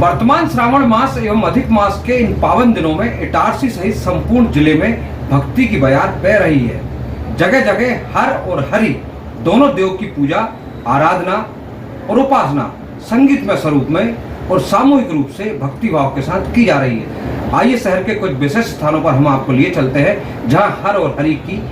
वर्तमान श्रावण मास एवं अधिक मास के इन पावन दिनों में इटारसी सहित संपूर्ण जिले में भक्ति की बयार बह रही है। जगह जगह हर और हरि दोनों देव की पूजा, आराधना और उपासना संगीतमय स्वरूप में और सामूहिक रूप से भक्ति भाव के साथ की जा रही है। आइए शहर के कुछ विशेष स्थानों पर हम आपको लिए चलते हैं जहां हर और हरि की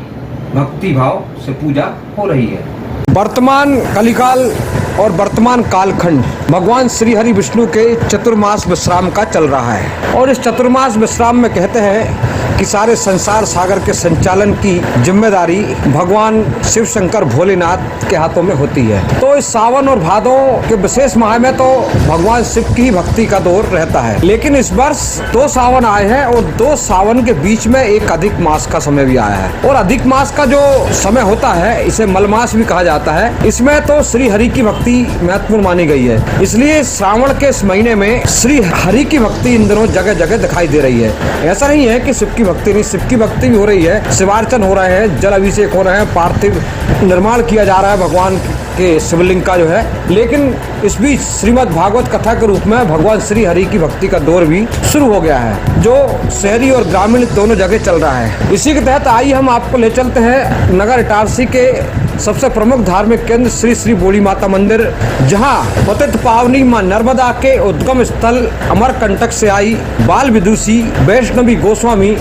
भक्ति भाव से पूजा हो रही है। वर्तमान कलिकाल और वर्तमान कालखंड भगवान श्री हरि विष्णु के चतुर्मास विश्राम का चल रहा है और इस चतुर्मास विश्राम में कहते हैं कि सारे संसार सागर के संचालन की जिम्मेदारी भगवान शिव शंकर भोलेनाथ के हाथों में होती है। तो इस सावन और भादों के विशेष माह में तो भगवान शिव की भक्ति का दौर रहता है, लेकिन इस वर्ष 2 सावन आए हैं और 2 सावन के बीच में एक अधिक मास का समय भी आया है। और अधिक मास का जो समय होता है इसे मलमास भी कहा जाता है। इसमें तो श्री हरि की भक्ति महत्वपूर्ण मानी गई है, इसलिए श्रावण के इस महीने में श्री हरि की भक्ति इन दिनों जगह जगह दिखाई दे रही है। ऐसा नहीं है कि शिव की भक्ति नहीं, शिव की भक्ति भी हो रही है, शिवार्चन हो रहे हैं, जल अभिषेक हो रहे हैं, पार्थिव निर्माण किया जा रहा है भगवान के शिवलिंग का जो है। लेकिन इस बीच श्रीमद् भागवत कथा के रूप में भगवान श्री हरि की भक्ति का दौर भी शुरू हो गया है, जो शहरी और ग्रामीण दोनों जगह चल रहा है। इसी के तहत आइए हम आपको ले चलते हैं नगर इटारसी के सबसे प्रमुख धार्मिक केंद्र श्री श्री बोली माता मंदिर, जहां पतित पावनी मां नर्मदा के उद्गम स्थल अमरकंटक से आई बाल विदुषी वैष्णवी गोस्वामी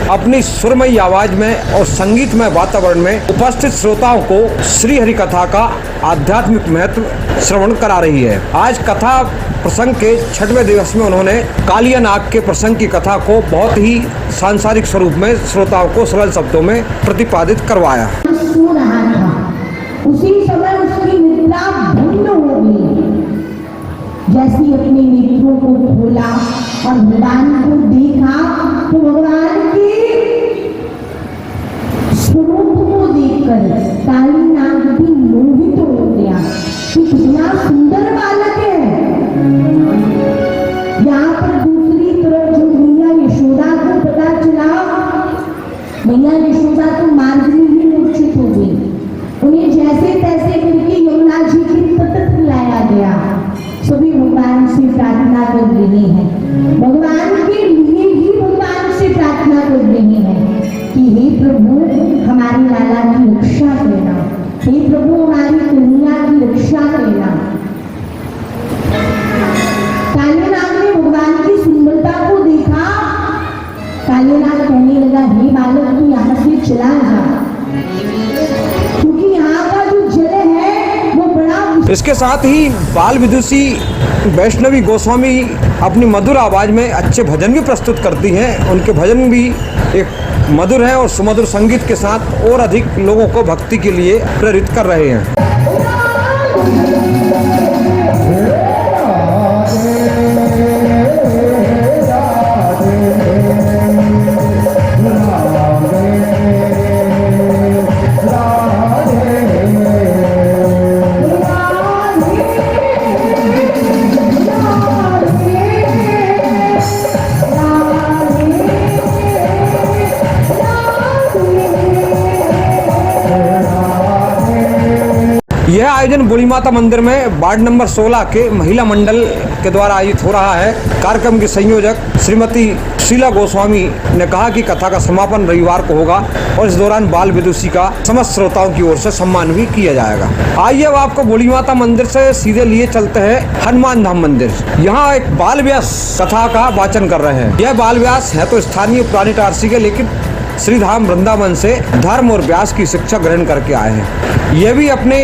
अपनी सुरमयी आवाज में और संगीतमय वातावरण में उपस्थित श्रोताओं को श्री हरि कथा का आध्यात्मिक महत्व श्रवण करा रही है। आज कथा प्रसंग के 6वें दिवस में उन्होंने कालिया नाग के प्रसंग की कथा को बहुत ही सांसारिक स्वरूप में श्रोताओं को सरल शब्दों में प्रतिपादित करवाया। उसी समय उसकी निद्रा भंग हो गई। जैसे अपने नेत्रों को खोला और भगवान को देखा तो भगवान के स्वरूप को देखकर काली नाग भी मोहित हो गया कि कितना सुंदर बालक है। यहाँ पर दूसरी तरफ जो मैया यशोदा को पता चला, मैया यशोदा तो मार्ग में ही मूर्छित हो गई। उन्हें जैसे तैसे करके यमुना जी के तट पर लाया गया। सभी भगवान से प्रार्थना कर रहे हैं, भगवान के लिए ही भगवान से प्रार्थना कर रहे हैं कि हे प्रभु हमारी लाला की रक्षा करना, हे प्रभु हमारी कन्या की रक्षा करना। कालीनाग ने भगवान की सुंदरता को देखा। कालीनाग कहने लगा, हे बालक तू यहाँ से चला जा, क्योंकि यहाँ का जो जल है वो बड़ा। इसके साथ ही बाल विदुषी वैष्णवी गोस्वामी अपनी मधुर आवाज में अच्छे भजन भी प्रस्तुत करती हैं। उनके भजन भी एक मधुर है और सुमधुर संगीत के साथ और अधिक लोगों को भक्ति के लिए प्रेरित कर रहे हैं। यह आयोजन बोली माता मंदिर में वार्ड नंबर 16 के महिला मंडल के द्वारा आयोजित हो रहा है। कार्यक्रम की संयोजक श्रीमती शीला गोस्वामी ने कहा कि कथा का समापन रविवार को होगा और इस दौरान बाल विदुषी का समस्त श्रोताओं की ओर से सम्मान भी किया जाएगा। आइए अब आपको बोली माता मंदिर से सीधे लिए चलते हैं हनुमान धाम मंदिर। यहाँ एक बाल व्यास कथा का वाचन कर रहे हैं। यह बाल व्यास है तो स्थानीय पुरानी इटारसी के, लेकिन श्रीधाम वृंदावन से धर्म और व्यास की शिक्षा ग्रहण करके आए हैं। यह भी अपने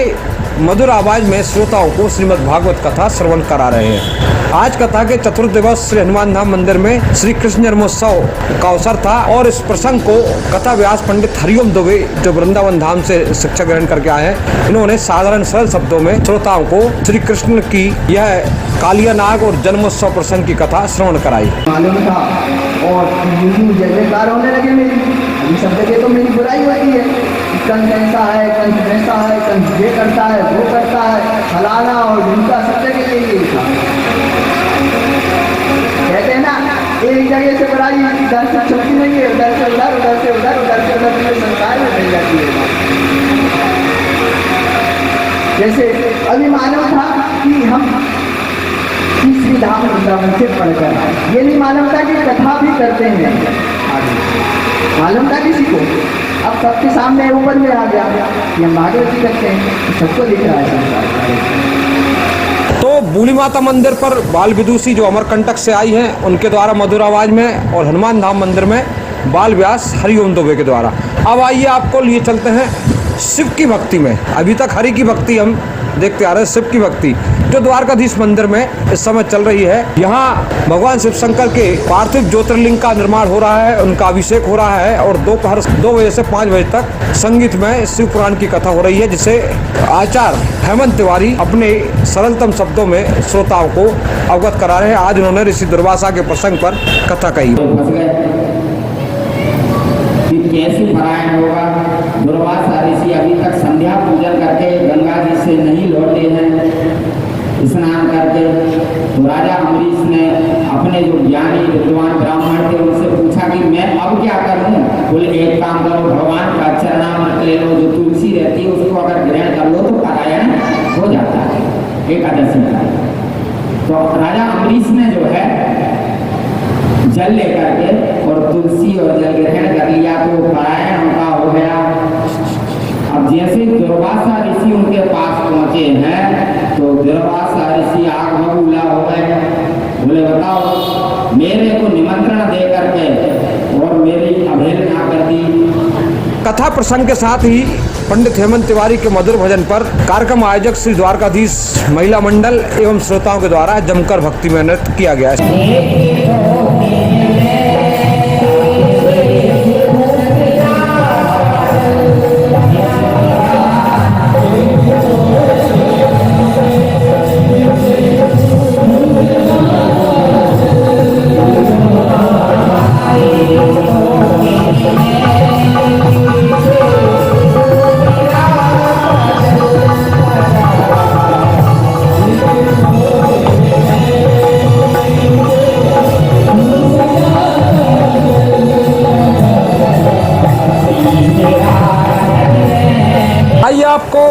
मधुर आवाज में श्रोताओं को श्रीमद् भागवत कथा श्रवण करा रहे हैं। आज कथा के चतुर्थ दिवस श्री हनुमान धाम मंदिर में श्री कृष्ण जन्मोत्सव का अवसर था और इस प्रसंग को कथा व्यास पंडित हरिओम दुबे जो वृंदावन धाम से शिक्षा ग्रहण करके आए हैं, इन्होंने साधारण सरल शब्दों में श्रोताओं को श्री कृष्ण की यह कालिया नाग और जन्मोत्सव प्रसंग की कथा श्रवण कराई। मालूम था और जयकार होने लगे मेरी, अभी सब जगह तो मेरी बुराई होती है। कंस ऐसा है, कंस वैसा है, कंस ये करता है, वो करता है, फलाना और ढूंढता, सब जगह यही था। कहते हैं ना एक जगह से बुराई इधर से छुट्टी नहीं है, उधर से उधर, उधर से उधर, उधर से उधर, पूरे संसार में मिल जाती है। जैसे अभी मालूम था कि हम तीसरी धाम वृंदावन से पढ़कर। ये नहीं मालूम था कि कथा भी करते हैं, आगे मालूम था किसी को। अब सबके सामने ऊपर में आ गया कि हम भागवत जी करते हैं, सबको दिख रहा है संसार। तो बूढ़ी माता मंदिर पर बाल विदुषी जो अमरकंटक से आई हैं उनके द्वारा मधुर आवाज में, और हनुमान धाम मंदिर में बाल व्यास हरिओम दुबे के द्वारा। अब आइए आपको लिए चलते हैं शिव की भक्ति में। अभी तक हरि की भक्ति हम देखते आ रहे हैं, शिव की भक्ति जो द्वारकाधीश मंदिर में इस समय चल रही है। यहाँ भगवान शिव शंकर के पार्थिव ज्योतिर्लिंग का निर्माण हो रहा है, उनका अभिषेक हो रहा है, और दोपहर 2 बजे से 5 बजे तक संगीत में शिव पुराण की कथा हो रही है, जिसे आचार्य हेमंत तिवारी अपने सरलतम शब्दों में श्रोताओं को अवगत करा रहे हैं। आज उन्होंने ऋषि दुर्वासा के प्रसंग पर कथा कही। कैसे पारायण होगा। दुर्वासा ऋषि अभी तक संध्या पूजन करके गंगा जी से नहीं लौटे हैं स्नान करके। तो राजा अम्बरीश ने अपने जो ज्ञानी विद्वान ब्राह्मण थे उनसे पूछा कि मैं अब क्या करूं। बोले एक काम करो, भगवान का चरणामृत ले लो, जो तुलसी रहती है उसको अगर ग्रहण कर लो तो पारायण हो जाता है एकादशी का। तो राजा अम्बरीश ने जो है जल लेकर के और तुलसी और जल ग्रहण कर लिया, तो पारायण उनका हो गया। अब जैसे दुर्वासा ऋषि उनके पास पहुंचे हैं तो दुर्वासा ऋषि आग बबूला हो गए। बोले बताओ, मेरे को निमंत्रण दे करके और मेरी अवहेलना कर दी। कथा प्रसंग के साथ ही पंडित हेमंत तिवारी के मधुर भजन पर कार्यक्रम आयोजक श्री द्वारकाधीश महिला मंडल एवं श्रोताओं के द्वारा जमकर भक्ति में नृत्य किया गया है। आपको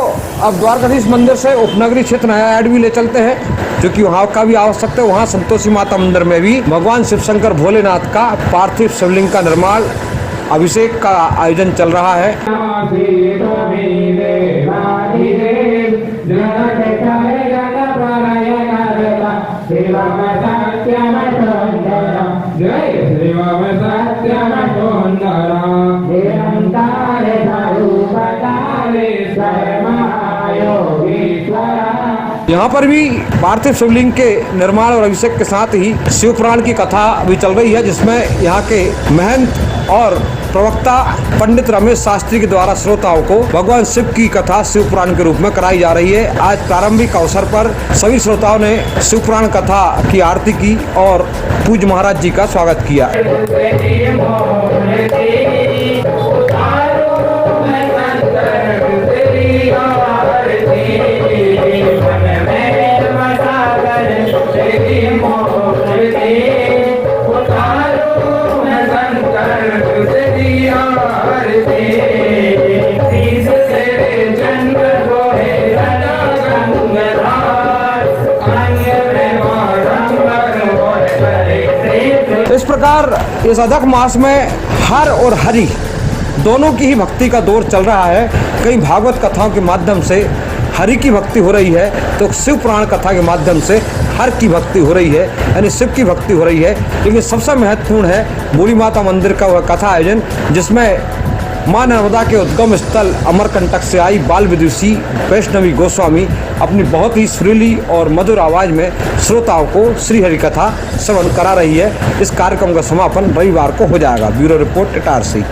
अब द्वारकाधीश मंदिर से उपनगरी क्षेत्र नया ऐड भी ले चलते हैं, क्योंकि वहाँ का भी आवश्यकता है। वहाँ संतोषी माता मंदिर में भी भगवान शिव शंकर भोलेनाथ का पार्थिव शिवलिंग का निर्माण अभिषेक का आयोजन चल रहा है। यहाँ पर भी पार्थिव शिवलिंग के निर्माण और अभिषेक के साथ ही शिव पुराण की कथा भी चल रही है, जिसमें यहाँ के महंत और प्रवक्ता पंडित रमेश शास्त्री के द्वारा श्रोताओं को भगवान शिव की कथा शिव पुराण के रूप में कराई जा रही है। आज प्रारंभिक अवसर पर सभी श्रोताओं ने शिव पुराण कथा की आरती की और पूज्य महाराज जी का स्वागत किया। इस प्रकार इस अधिक मास में हर और हरि दोनों की ही भक्ति का दौर चल रहा है। कई भागवत कथाओं के माध्यम से हरि की भक्ति हो रही है, तो शिव पुराण कथा के माध्यम से हर की भक्ति हो रही है, यानी शिव की भक्ति हो रही है। लेकिन सबसे महत्वपूर्ण है बूढ़ी माता मंदिर का वह कथा आयोजन, जिसमें माँ नर्मदा के उद्गम स्थल अमरकंटक से आई बाल विदुषी वैष्णवी गोस्वामी अपनी बहुत ही सुरीली और मधुर आवाज में श्रोताओं को श्री हरि कथा श्रवण करा रही है। इस कार्यक्रम का समापन रविवार को हो जाएगा। Bureau report Itarsi.